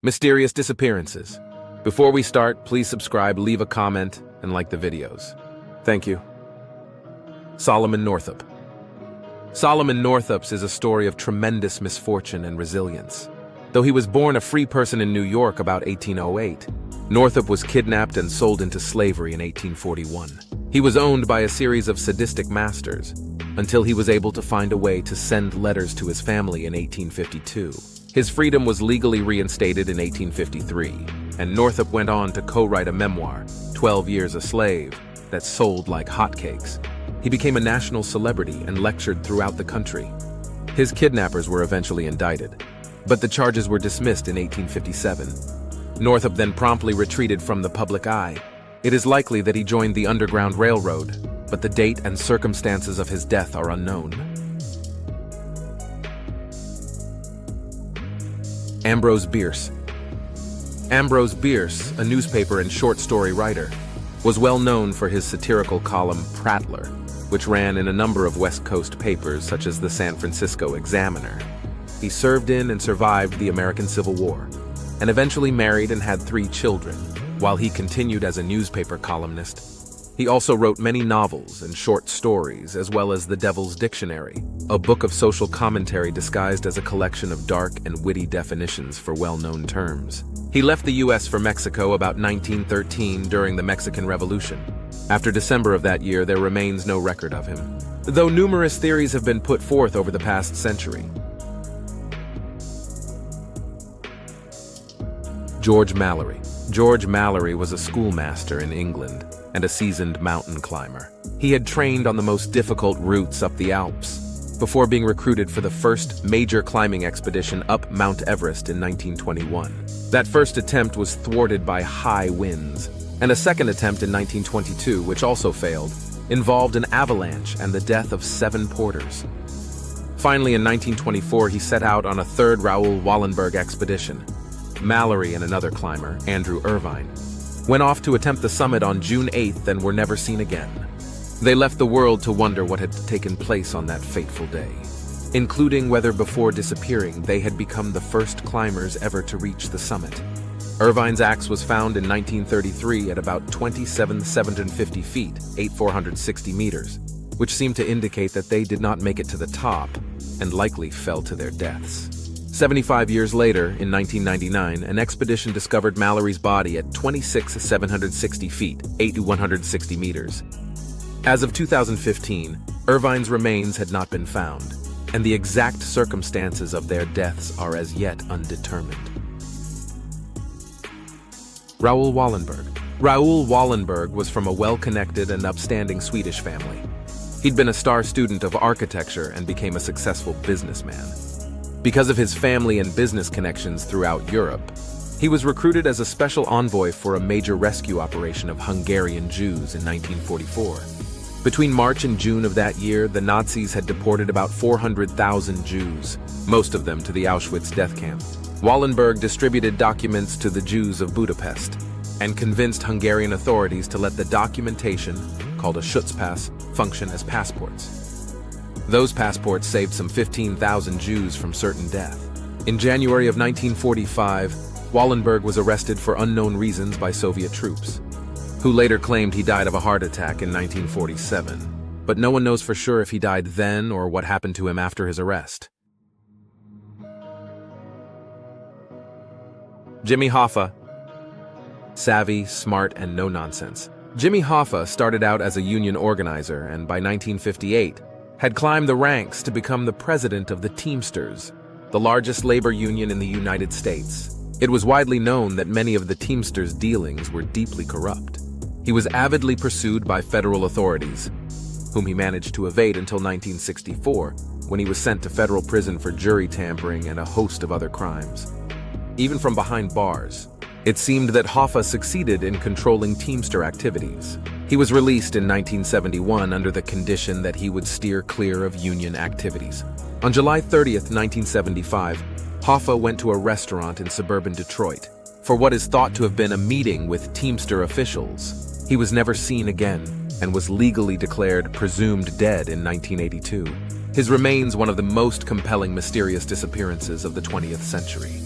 Mysterious disappearances. Before we start, please subscribe, leave a comment, and like the videos. Thank you. Solomon Northup. Solomon Northup's is a story of tremendous misfortune and resilience. Though he was born a free person in New York about 1808, Northup was kidnapped and sold into slavery in 1841. He was owned by a series of sadistic masters until he was able to find a way to send letters to his family in 1852. His freedom was legally reinstated in 1853, and Northup went on to co-write a memoir, 12 Years a Slave, that sold like hotcakes. He became a national celebrity and lectured throughout the country. His kidnappers were eventually indicted, but the charges were dismissed in 1857. Northup then promptly retreated from the public eye. It is likely that he joined the Underground Railroad, but the date and circumstances of his death are unknown. Ambrose Bierce. Ambrose Bierce, a newspaper and short story writer, was well known for his satirical column Prattler, which ran in a number of West Coast papers such as the San Francisco Examiner. He served in and survived the American Civil War, and eventually married and had 3 children, while he continued as a newspaper columnist. He also wrote many novels and short stories, as well as The Devil's Dictionary, a book of social commentary disguised as a collection of dark and witty definitions for well-known terms. He left the U.S. for Mexico about 1913 during the Mexican Revolution. After December of that year, there remains no record of him, though numerous theories have been put forth over the past century. George Mallory. George Mallory was a schoolmaster in England and a seasoned mountain climber. He had trained on the most difficult routes up the Alps before being recruited for the first major climbing expedition up Mount Everest in 1921. That first attempt was thwarted by high winds, and a second attempt in 1922, which also failed, involved an avalanche and the death of 7 porters. Finally, in 1924, he set out on a third Raoul Wallenberg expedition. Mallory and another climber, Andrew Irvine, went off to attempt the summit on June 8th and were never seen again. They left the world to wonder what had taken place on that fateful day, including whether before disappearing they had become the first climbers ever to reach the summit. Irvine's axe was found in 1933 at about 27,750 feet, 8,460 meters, which seemed to indicate that they did not make it to the top and likely fell to their deaths. 75 years later, in 1999, an expedition discovered Mallory's body at 26,760 feet, 8,160 meters. As of 2015, Irvine's remains had not been found, and the exact circumstances of their deaths are as yet undetermined. Raoul Wallenberg. Raoul Wallenberg was from a well-connected and upstanding Swedish family. He'd been a star student of architecture and became a successful businessman. Because of his family and business connections throughout Europe, he was recruited as a special envoy for a major rescue operation of Hungarian Jews in 1944. Between March and June of that year, the Nazis had deported about 400,000 Jews, most of them to the Auschwitz death camp. Wallenberg distributed documents to the Jews of Budapest and convinced Hungarian authorities to let the documentation, called a Schutzpass, function as passports. Those passports saved some 15,000 Jews from certain death. In January of 1945, Wallenberg was arrested for unknown reasons by Soviet troops, who later claimed he died of a heart attack in 1947, but no one knows for sure if he died then or what happened to him after his arrest. Jimmy Hoffa. Savvy, smart, and no nonsense. Jimmy Hoffa started out as a union organizer and by 1958, had climbed the ranks to become the president of the Teamsters, the largest labor union in the United States. It was widely known that many of the Teamsters' dealings were deeply corrupt. He was avidly pursued by federal authorities, whom he managed to evade until 1964, when he was sent to federal prison for jury tampering and a host of other crimes. Even from behind bars, it seemed that Hoffa succeeded in controlling Teamster activities. He was released in 1971 under the condition that he would steer clear of union activities. On July 30th, 1975, Hoffa went to a restaurant in suburban Detroit for what is thought to have been a meeting with Teamster officials. He was never seen again and was legally declared presumed dead in 1982. His remains one of the most compelling mysterious disappearances of the 20th century.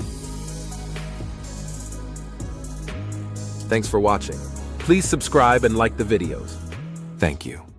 Thanks for watching. Please subscribe and like the videos. Thank you.